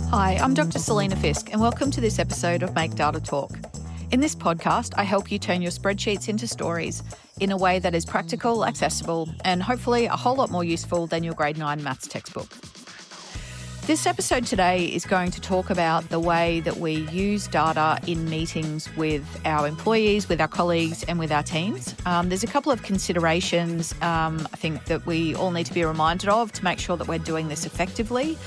Hi, I'm Dr Selena Fisk, and welcome to this episode of Make Data Talk. In this podcast, I help you turn your spreadsheets into stories in a way that is practical, accessible, and hopefully a whole lot more useful than your grade 9 maths textbook. This episode today is going to talk about the way that we use data in meetings with our employees, with our colleagues, and with our teams. There's a couple of considerations I think that we all need to be reminded of to make sure that we're doing this effectively.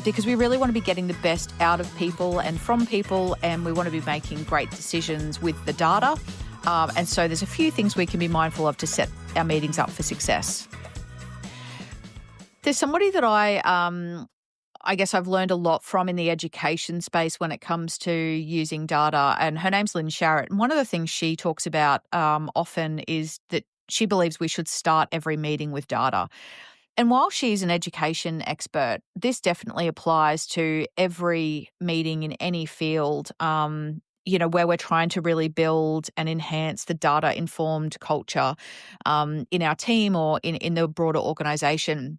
Because we really want to be getting the best out of people and from people, and we want to be making great decisions with the data. And so there's a few things we can be mindful of to set our meetings up for success. There's somebody that I guess I've learned a lot from in the education space when it comes to using data, and her name's Lynn Sharrett. And one of the things she talks about often is that she believes we should start every meeting with data. And while she's an education expert, this definitely applies to every meeting in any field, where we're trying to really build and enhance the data-informed culture in our team or in the broader organization.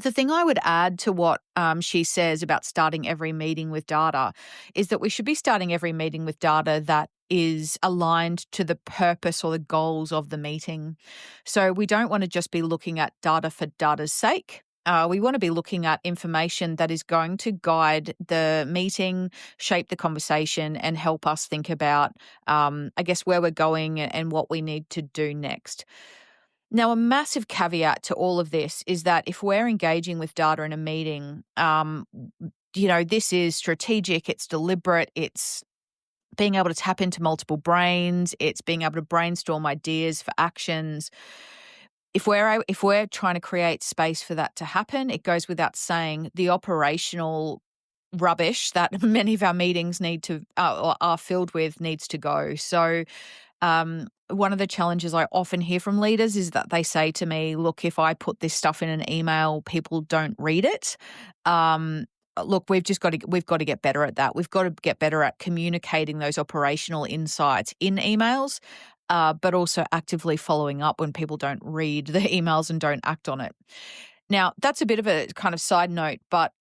The thing I would add to what she says about starting every meeting with data is that we should be starting every meeting with data that is aligned to the purpose or the goals of the meeting. So we don't want to just be looking at data for data's sake. We want to be looking at information that is going to guide the meeting, shape the conversation, and help us think about, where we're going and what we need to do next. Now, a massive caveat to all of this is that if we're engaging with data in a meeting, this is strategic, it's deliberate, it's being able to tap into multiple brains, it's being able to brainstorm ideas for actions. If we're trying to create space for that to happen, it goes without saying the operational rubbish that many of our meetings are filled with needs to go. So one of the challenges I often hear from leaders is that they say to me, look, if I put this stuff in an email, people don't read it. Look, we've got to get better at that. We've got to get better at communicating those operational insights in emails, but also actively following up when people don't read the emails and don't act on it. Now, that's a bit of a kind of side note, but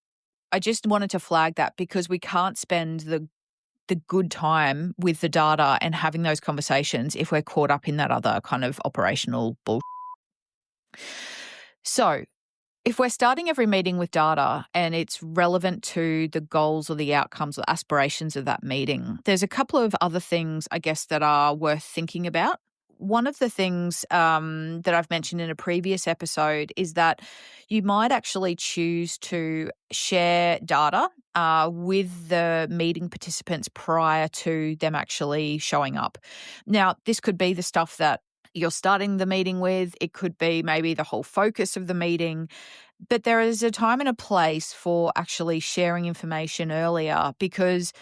I just wanted to flag that because we can't spend the good time with the data and having those conversations if we're caught up in that other kind of operational bullshit. So if we're starting every meeting with data and it's relevant to the goals or the outcomes or aspirations of that meeting, there's a couple of other things, I guess, that are worth thinking about. One of the things that I've mentioned in a previous episode is that you might actually choose to share data with the meeting participants prior to them actually showing up. Now, this could be the stuff that you're starting the meeting with. It could be maybe the whole focus of the meeting. But there is a time and a place for actually sharing information earlier, because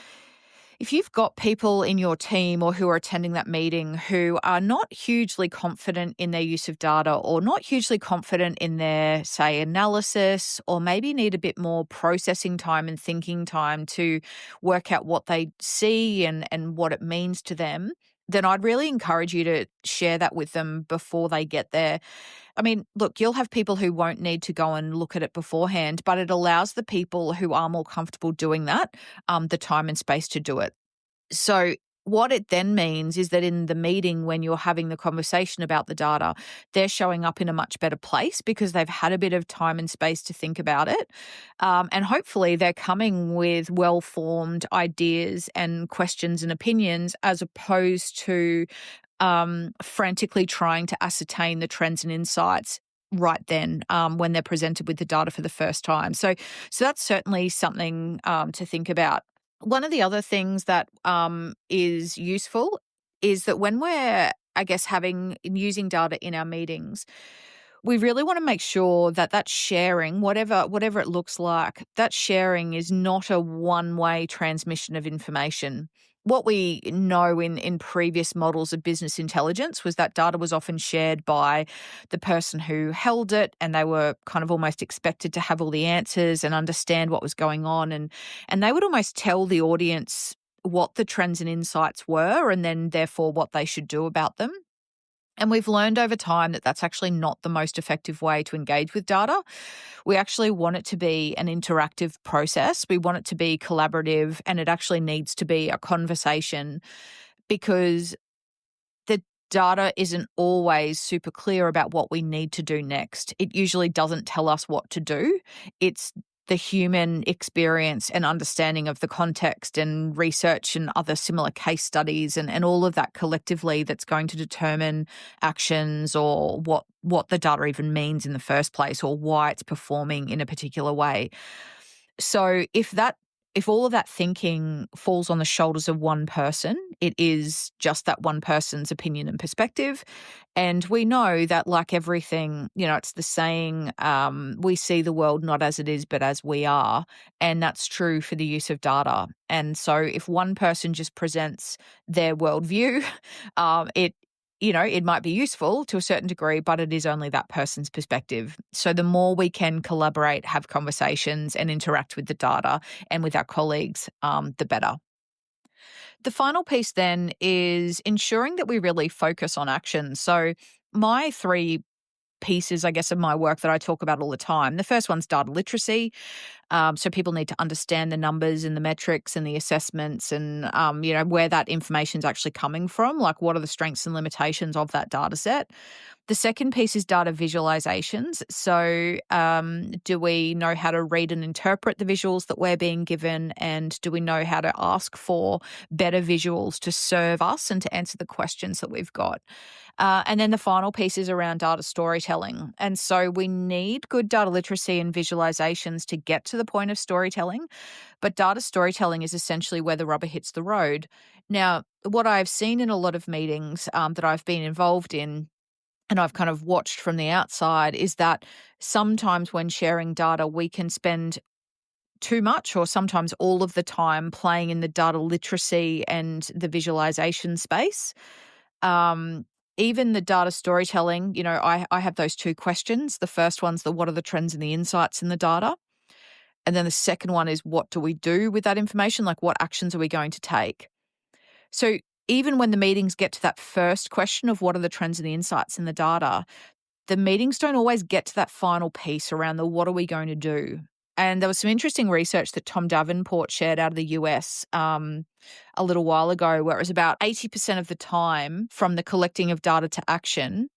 if you've got people in your team or who are attending that meeting who are not hugely confident in their use of data or not hugely confident in their, say, analysis, or maybe need a bit more processing time and thinking time to work out what they see and what it means to them, then I'd really encourage you to share that with them before they get there. I mean, look, you'll have people who won't need to go and look at it beforehand, but it allows the people who are more comfortable doing that the time and space to do it. So what it then means is that in the meeting, when you're having the conversation about the data, they're showing up in a much better place because they've had a bit of time and space to think about it. And hopefully they're coming with well-formed ideas and questions and opinions, as opposed to frantically trying to ascertain the trends and insights right then when they're presented with the data for the first time. So that's certainly something to think about. One of the other things that is useful is that when we're, using data in our meetings, we really want to make sure that sharing, whatever it looks like, that sharing is not a one-way transmission of information. What we know in previous models of business intelligence was that data was often shared by the person who held it, and they were kind of almost expected to have all the answers and understand what was going on. And they would almost tell the audience what the trends and insights were, and then therefore what they should do about them. And we've learned over time that that's actually not the most effective way to engage with data. We actually want it to be an interactive process. We want it to be collaborative, and it actually needs to be a conversation, because the data isn't always super clear about what we need to do next. It usually doesn't tell us what to do. It's the human experience and understanding of the context and research and other similar case studies and all of that collectively that's going to determine actions, or what the data even means in the first place, or why it's performing in a particular way. So if all of that thinking falls on the shoulders of one person, it is just that one person's opinion and perspective. And we know that, like everything, it's the saying, we see the world not as it is, but as we are. And that's true for the use of data. And so if one person just presents their worldview, it might be useful to a certain degree, but it is only that person's perspective. So the more we can collaborate, have conversations, and interact with the data and with our colleagues, the better. The final piece then is ensuring that we really focus on action. So my three pieces, I guess, of my work that I talk about all the time. The first one's data literacy. So people need to understand the numbers and the metrics and the assessments and, where that information is actually coming from, like what are the strengths and limitations of that data set. The second piece is data visualizations. So do we know how to read and interpret the visuals that we're being given? And do we know how to ask for better visuals to serve us and to answer the questions that we've got? And then the final piece is around data storytelling. And so we need good data literacy and visualizations to get to the point of storytelling. But data storytelling is essentially where the rubber hits the road. Now, what I've seen in a lot of meetings that I've been involved in, and I've kind of watched from the outside, is that sometimes when sharing data, we can spend too much or sometimes all of the time playing in the data literacy and the visualization space. Even the data storytelling, I have those two questions. The first one's what are the trends and the insights in the data? And then the second one is, what do we do with that information? Like, what actions are we going to take? So even when the meetings get to that first question of what are the trends and the insights in the data, the meetings don't always get to that final piece around the what are we going to do? And there was some interesting research that Tom Davenport shared out of the US a little while ago, where it was about 80% of the time from the collecting of data to action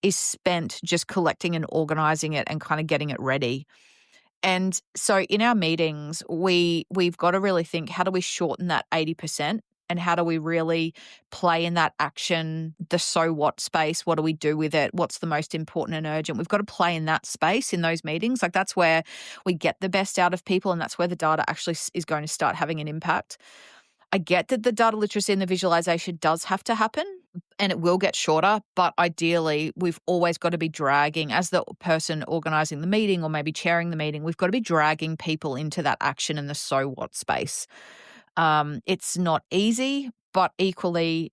is spent just collecting and organizing it and kind of getting it ready. And so in our meetings, we've got to really think, how do we shorten that 80%? And how do we really play in that action, the so what space? What do we do with it? What's the most important and urgent? We've got to play in that space in those meetings. Like, that's where we get the best out of people, and that's where the data actually is going to start having an impact. I get that the data literacy and the visualization does have to happen, and it will get shorter, but ideally we've always got to be dragging, as the person organizing the meeting or maybe chairing the meeting, we've got to be dragging people into that action in the so what space. It's not easy, but equally,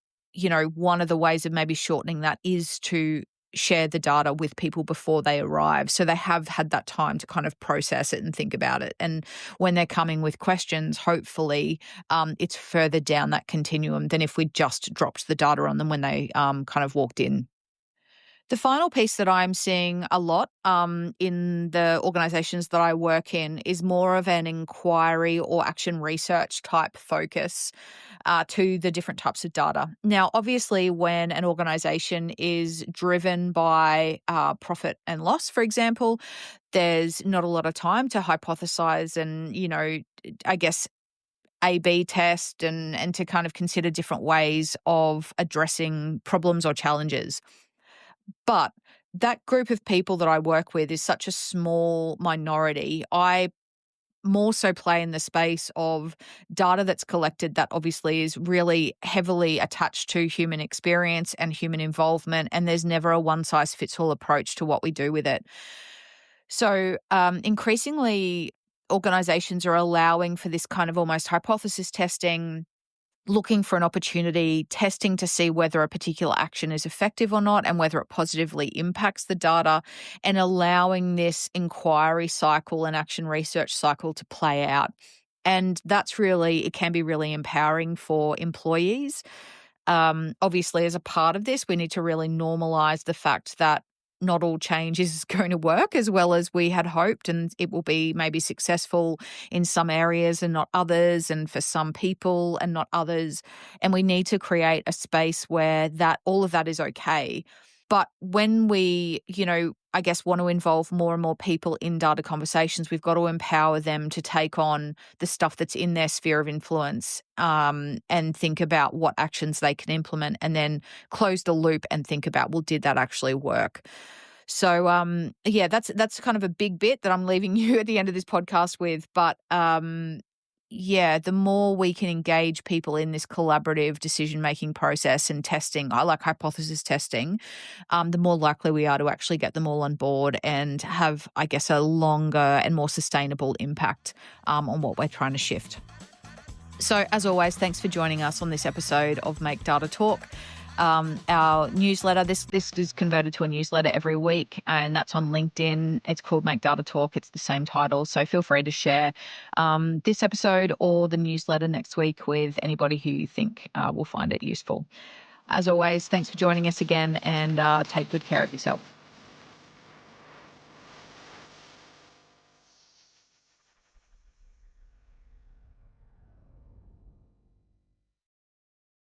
one of the ways of maybe shortening that is to share the data with people before they arrive, so they have had that time to kind of process it and think about it. And when they're coming with questions, hopefully it's further down that continuum than if we just dropped the data on them when they kind of walked in. The final piece that I'm seeing a lot in the organizations that I work in is more of an inquiry or action research type focus to the different types of data. Now, obviously, when an organization is driven by profit and loss, for example, there's not a lot of time to hypothesize and, I guess, A/B test and to kind of consider different ways of addressing problems or challenges. But that group of people that I work with is such a small minority. I more so play in the space of data that's collected that obviously is really heavily attached to human experience and human involvement, and there's never a one-size-fits-all approach to what we do with it. So increasingly, organizations are allowing for this kind of almost hypothesis testing, looking for an opportunity, testing to see whether a particular action is effective or not and whether it positively impacts the data, and allowing this inquiry cycle and action research cycle to play out. And it can be really empowering for employees. Obviously, as a part of this, we need to really normalize the fact that not all change is going to work as well as we had hoped, and it will be maybe successful in some areas and not others, and for some people and not others. And we need to create a space where that all of that is okay. But when we, I guess, want to involve more and more people in data conversations, we've got to empower them to take on the stuff that's in their sphere of influence, and think about what actions they can implement, and then close the loop and think about, well, did that actually work? So, yeah, that's kind of a big bit that I'm leaving you at the end of this podcast with. But yeah, the more we can engage people in this collaborative decision-making process and testing, I like hypothesis testing, the more likely we are to actually get them all on board and have, I guess, a longer and more sustainable impact on what we're trying to shift. So, as always, thanks for joining us on this episode of Make Data Talk. Our newsletter, this is converted to a newsletter every week, and that's on LinkedIn. It's called Make Data Talk. It's the same title. So feel free to share this episode or the newsletter next week with anybody who you think will find it useful. As always, thanks for joining us again, and take good care of yourself.